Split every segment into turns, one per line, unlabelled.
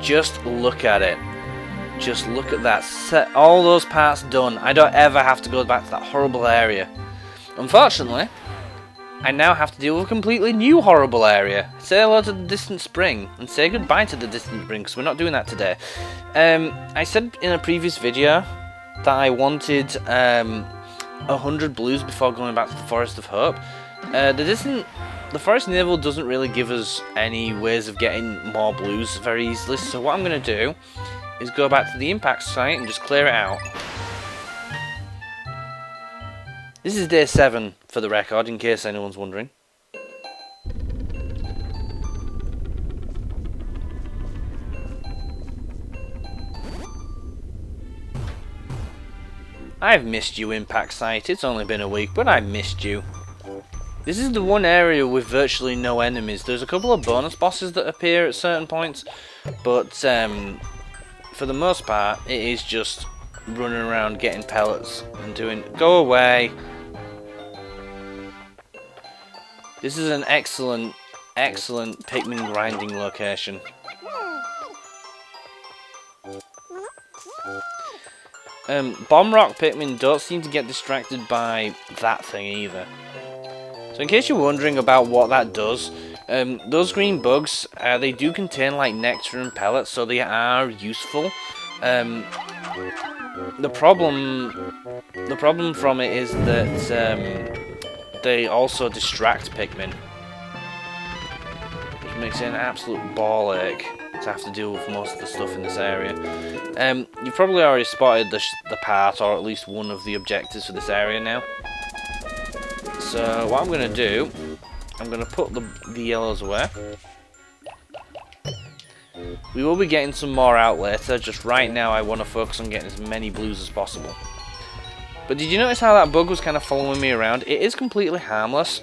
just look at it. Just look at that. Set all those parts done. I don't ever have to go back to that horrible area. Unfortunately, I now have to deal with a completely new horrible area. Say hello to the distant spring and say goodbye to the distant spring, because we're not doing that today. I said in a previous video that I wanted 100 blues before going back to the Forest of Hope. The Forest Navel doesn't really give us any ways of getting more blues very easily, so what I'm going to do is go back to the impact site and just clear it out. This is day 7 for the record, in case anyone's wondering. I've missed you, impact site. It's only been a week, but I've missed you. This is the one area with virtually no enemies. There's a couple of bonus bosses that appear at certain points, but for the most part, it is just running around getting pellets and doing... Go away! This is an excellent Pikmin grinding location. Bomb Rock Pikmin don't seem to get distracted by that thing either. So in case you're wondering about what that does, those green bugs, they do contain like nectar and pellets, so they are useful. The problem from it is that they also distract Pikmin, which makes it an absolute ball ache to have to deal with most of the stuff in this area. You've probably already spotted the part, or at least one of the objectives for this area now. So what I'm going to do, I'm going to put the yellows away. We will be getting some more out later, just right now I want to focus on getting as many blues as possible. But did you notice how that bug was kind of following me around? It is completely harmless,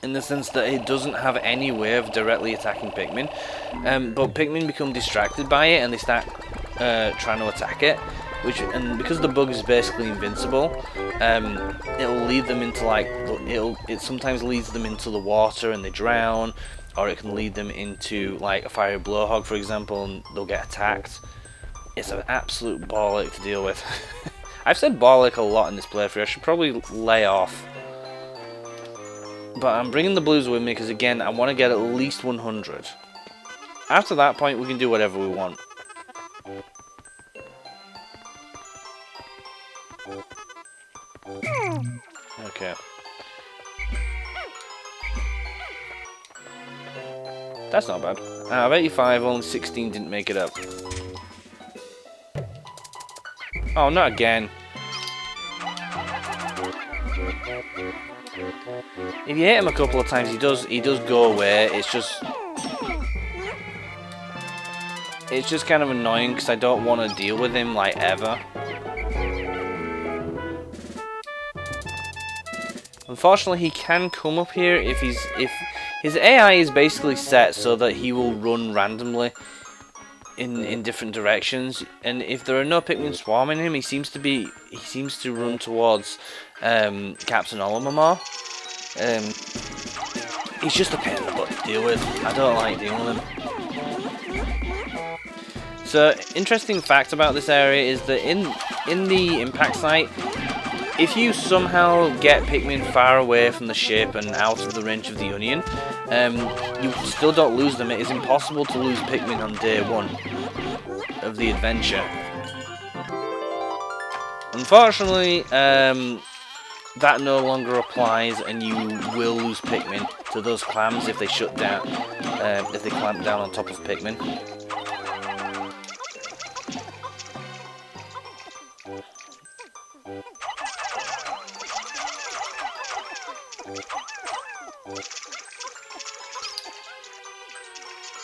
in the sense that it doesn't have any way of directly attacking Pikmin. But Pikmin become distracted by it and they start trying to attack it. And because the bug is basically invincible, it'll lead them into it sometimes leads them into the water and they drown, or it can lead them into like a fiery blowhog, for example, and they'll get attacked. It's an absolute ball ache to deal with. I've said ball ache a lot in this playthrough. I should probably lay off. But I'm bringing the blues with me because, again, I want to get at least 100. After that point, we can do whatever we want. Okay. That's not bad. Out of 85, only 16 didn't make it up. Oh, not again. If you hit him a couple of times, he does go away. It's just kind of annoying because I don't want to deal with him like ever. Unfortunately, he can come up here if his AI is basically set so that he will run randomly in different directions, and if there are no Pikmin swarming him, he seems to run towards Captain Olimar. He's just a pain in the butt to deal with. I don't like dealing with him. So, interesting fact about this area is that in the impact site, if you somehow get Pikmin far away from the ship and out of the range of the onion, you still don't lose them. It is impossible to lose Pikmin on day 1 of the adventure. Unfortunately, that no longer applies, and you will lose Pikmin to those clams if they shut down, if they clamp down on top of Pikmin.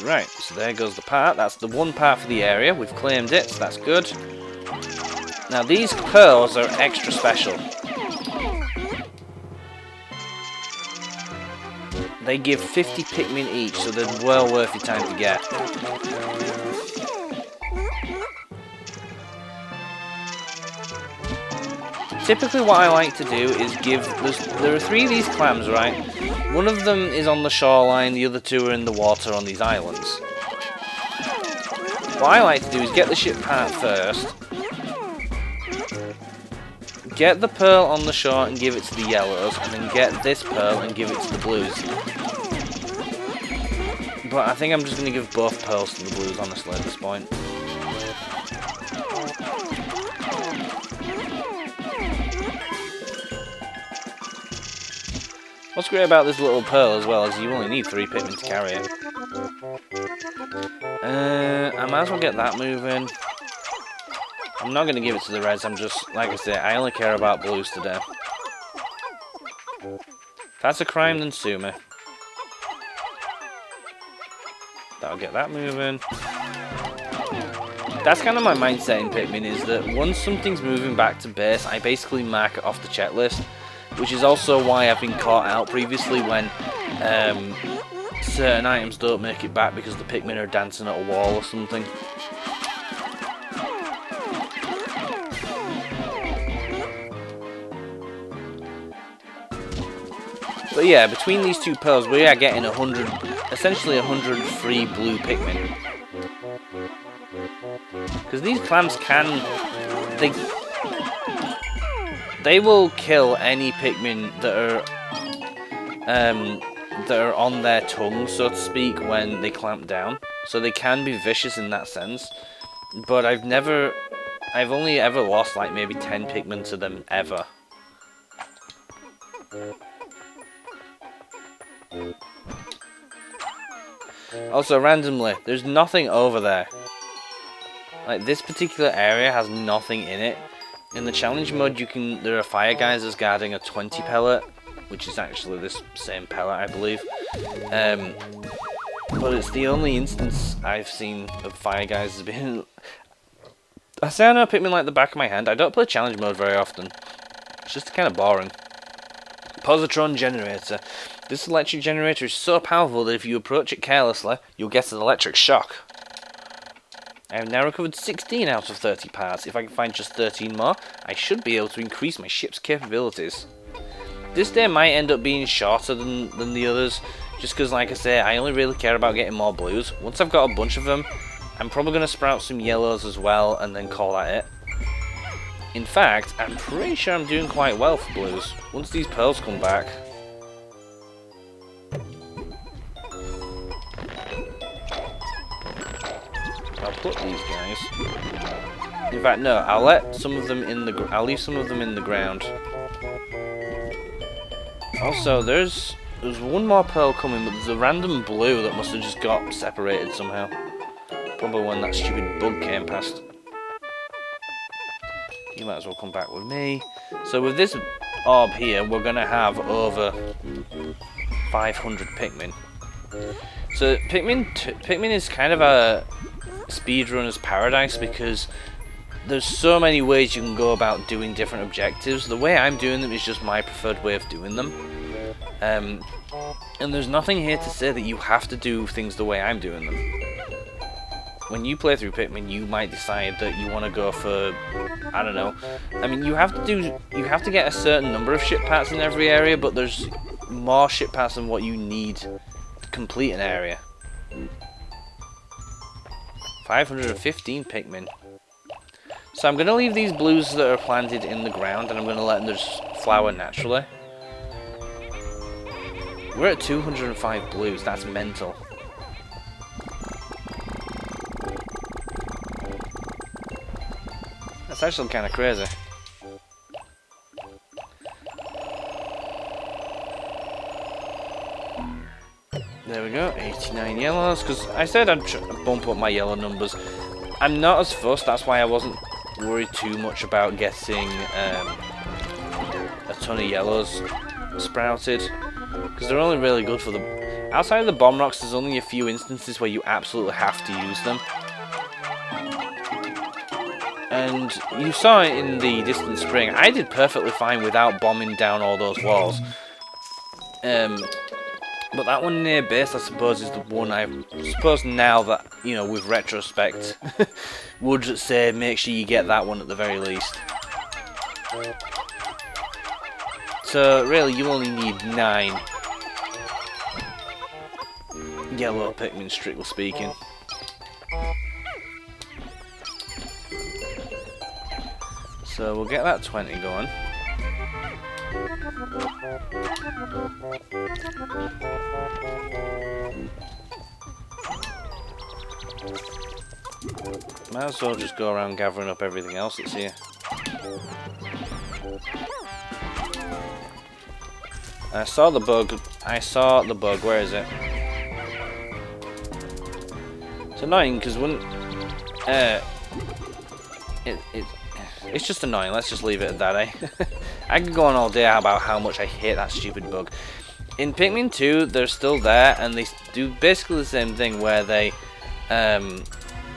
Right, so there goes the part. That's the one part for the area. We've claimed it, so that's good. Now these pearls are extra special. They give 50 Pikmin each, so they're well worth your time to get. Typically what I like to do is there are 3 of these clams, right? One of them is on the shoreline, the other 2 are in the water on these islands. What I like to do is get the ship part first, get the pearl on the shore and give it to the yellows, and then get this pearl and give it to the blues. But I think I'm just going to give both pearls to the blues, honestly, at this point. What's great about this little pearl as well is you only need 3 Pikmin to carry it. I might as well get that moving. I'm not going to give it to the reds, I'm just, like I say, I only care about blues today. If that's a crime, then sue me. That'll get that moving. That's kind of my mindset in Pikmin, is that once something's moving back to base, I basically mark it off the checklist. Which is also why I've been caught out previously when certain items don't make it back because the Pikmin are dancing at a wall or something. But yeah, between these 2 pearls, we are getting essentially 100 free blue Pikmin. Because these clams they will kill any Pikmin that are on their tongue, so to speak, when they clamp down. So they can be vicious in that sense. But I've only ever lost like maybe 10 Pikmin to them ever. Also, randomly, there's nothing over there. Like, this particular area has nothing in it. In the challenge mode, there are fire geysers guarding a 20 pellet, which is actually this same pellet, I believe. But it's the only instance I've seen of fire geysers being. I say I know Pikmin like the back of my hand. I don't play challenge mode very often. It's just kind of boring. Positron generator. This electric generator is so powerful that if you approach it carelessly, you'll get an electric shock. I have now recovered 16 out of 30 parts. If I can find just 13 more, I should be able to increase my ship's capabilities. This day might end up being shorter than the others, just because, like I say, I only really care about getting more blues. Once I've got a bunch of them, I'm probably going to sprout some yellows as well, and then call that it. In fact, I'm pretty sure I'm doing quite well for blues, once these pearls come back. I'll put these guys. In fact, no. I'll let some of them in the. I'll leave some of them in the ground. Also, there's one more pearl coming, but there's a random blue that must have just got separated somehow. Probably when that stupid bug came past. You might as well come back with me. So with this orb here, we're gonna have over 500 Pikmin. So Pikmin is kind of a speedrunner's paradise because there's so many ways you can go about doing different objectives. The way I'm doing them is just my preferred way of doing them. And there's nothing here to say that you have to do things the way I'm doing them. When you play through Pikmin, you might decide that you want to go for, I don't know. I mean, you have to get a certain number of ship parts in every area, but there's more ship parts than what you need to complete an area. 515 Pikmin. So I'm going to leave these blues that are planted in the ground, and I'm going to let them just flower naturally. We're at 205 blues, that's mental. That's actually kind of crazy. There we go, 89 yellows, because I said I'd bump up my yellow numbers. I'm not as fussed, that's why I wasn't worried too much about getting a ton of yellows sprouted, because they're only really good for the... Outside of the bomb rocks, there's only a few instances where you absolutely have to use them. And you saw it in the distant spring, I did perfectly fine without bombing down all those walls. But that one near base, I suppose, is the one I suppose now that, you know, with retrospect, would say make sure you get that one at the very least. So, really, you only need 9 yellow Pikmin, strictly speaking. So we'll get that 20 going. Might as well just go around gathering up everything else that's here. I saw the bug. Where is it? It's annoying because when it's just annoying. Let's just leave it at that, eh? I could go on all day about how much I hate that stupid bug. In Pikmin 2, they're still there, and they do basically the same thing where they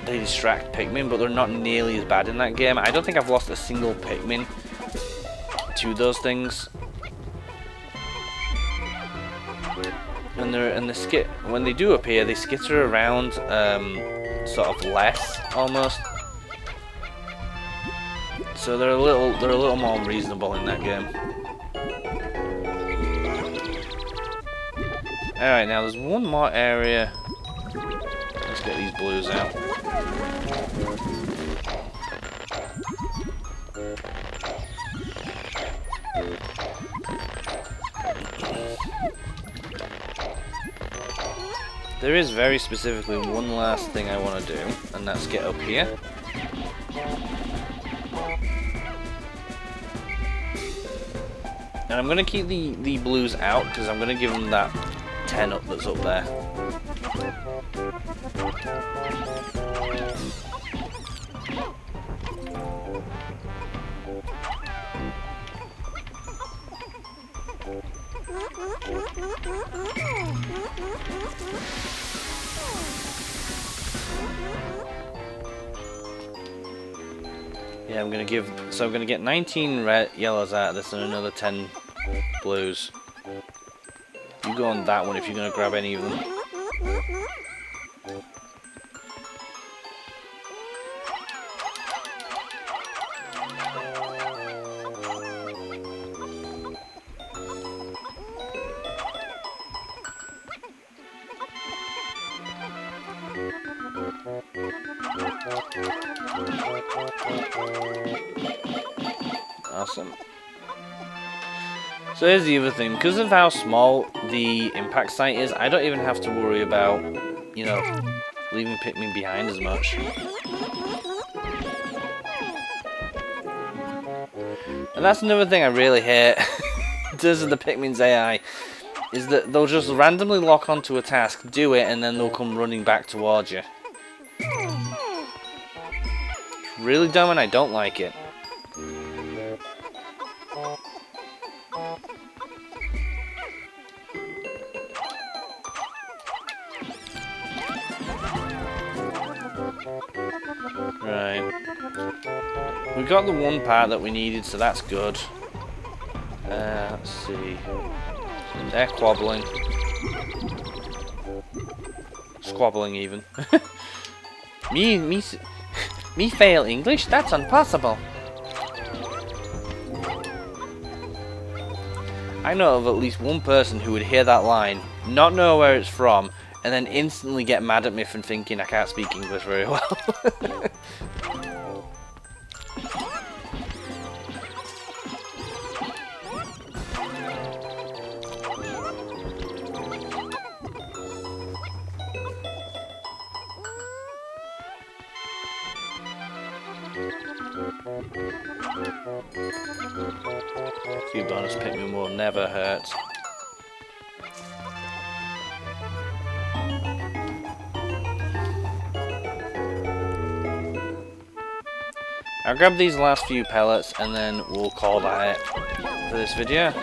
distract Pikmin, but they're not nearly as bad in that game. I don't think I've lost a single Pikmin to those things. When they do appear, they skitter around sort of less almost. So they're a little more reasonable in that game. Alright, now there's one more area. Let's get these blues out. There is very specifically one last thing I want to do, and that's get up here. And I'm going to keep the blues out, because I'm going to give them that 10 up that's up there. Yeah, I'm gonna get 19 red yellows out of this and another 10 blues. You go on that one if you're gonna grab any of them. Awesome. So here's the other thing, because of how small the impact site is, I don't even have to worry about, you know, leaving Pikmin behind as much. And that's another thing I really hate in terms of the Pikmin's AI, is that they'll just randomly lock onto a task, do it, and then they'll come running back towards you. It's really dumb and I don't like it. Right. We got the one part that we needed, so that's good. Let's see. They're quabbling. Squabbling even. me fail English? That's impossible. I know of at least one person who would hear that line, not know where it's from, and then instantly get mad at me for thinking I can't speak English very well. A few bonus Pikmin will never hurt. I'll grab these last few pellets and then we'll call that it for this video.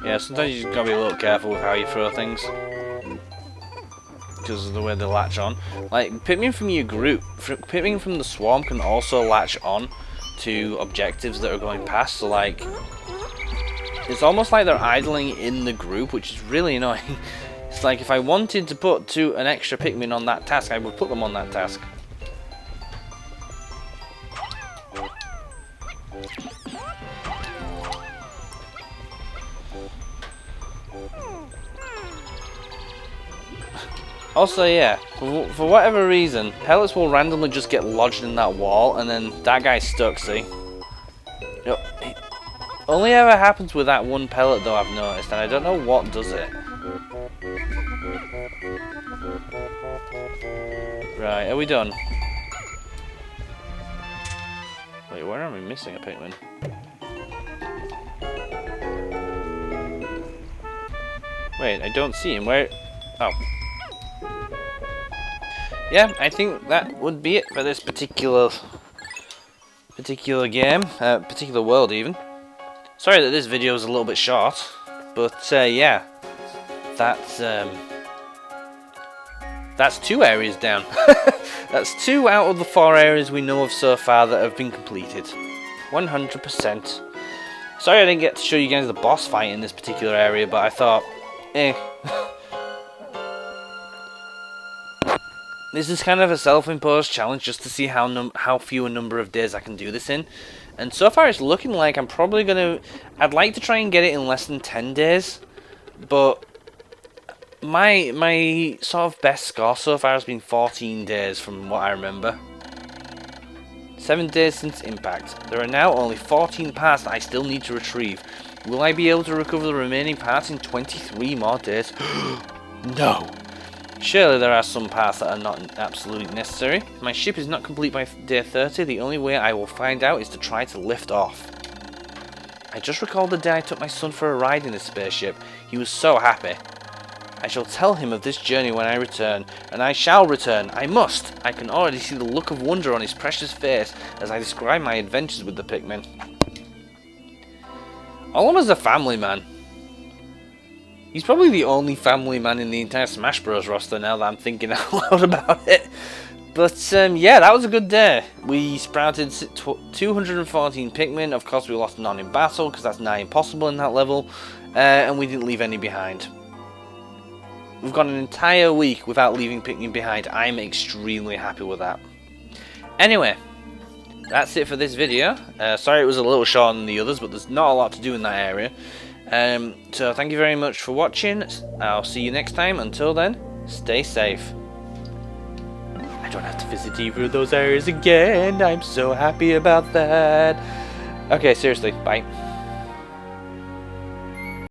Yeah, sometimes you just gotta be a little careful with how you throw things, because of the way they latch on. Like, Pikmin from your group, Pikmin from the swarm can also latch on to objectives that are going past, so like, It's almost like they're idling in the group, which is really annoying. It's like if I wanted to put an extra Pikmin on that task, I would put them on that task. Also, yeah, for whatever reason, pellets will randomly just get lodged in that wall, and then that guy's stuck, see? It only ever happens with that one pellet, though, I've noticed, and I don't know what does it. Right, are we done? Wait, where am I missing a Pikmin? Wait, I don't see him. Where? Oh. Yeah, I think that would be it for this particular game, particular world even. Sorry that this video is a little bit short, but yeah, that's 2 areas down. That's 2 out of the 4 areas we know of so far that have been completed. 100%. Sorry I didn't get to show you guys the boss fight in this particular area, but I thought, This is kind of a self-imposed challenge just to see how few a number of days I can do this in. And so far it's looking like I'm probably going to... I'd like to try and get it in less than 10 days. But my sort of best score so far has been 14 days from what I remember. 7 days since impact. There are now only 14 parts that I still need to retrieve. Will I be able to recover the remaining parts in 23 more days? No! Surely there are some parts that are not absolutely necessary. My ship is not complete by day 30. The only way I will find out is to try to lift off. I just recalled the day I took my son for a ride in this spaceship. He was so happy. I shall tell him of this journey when I return, and I shall return. I must. I can already see the look of wonder on his precious face as I describe my adventures with the Pikmin. Ollum's a family man. He's probably the only family man in the entire Smash Bros roster now that I'm thinking out loud about it. But yeah, that was a good day. We sprouted 214 Pikmin. Of course, we lost none in battle because that's nigh impossible in that level. And we didn't leave any behind. We've gone an entire week without leaving Pikmin behind. I'm extremely happy with that. Anyway, that's it for this video. Sorry it was a little shorter than the others, but there's not a lot to do in that area. So thank you very much for watching. I'll see you next time. Until then, stay safe. I don't have to visit either of those areas again. I'm so happy about that. Okay, seriously, bye.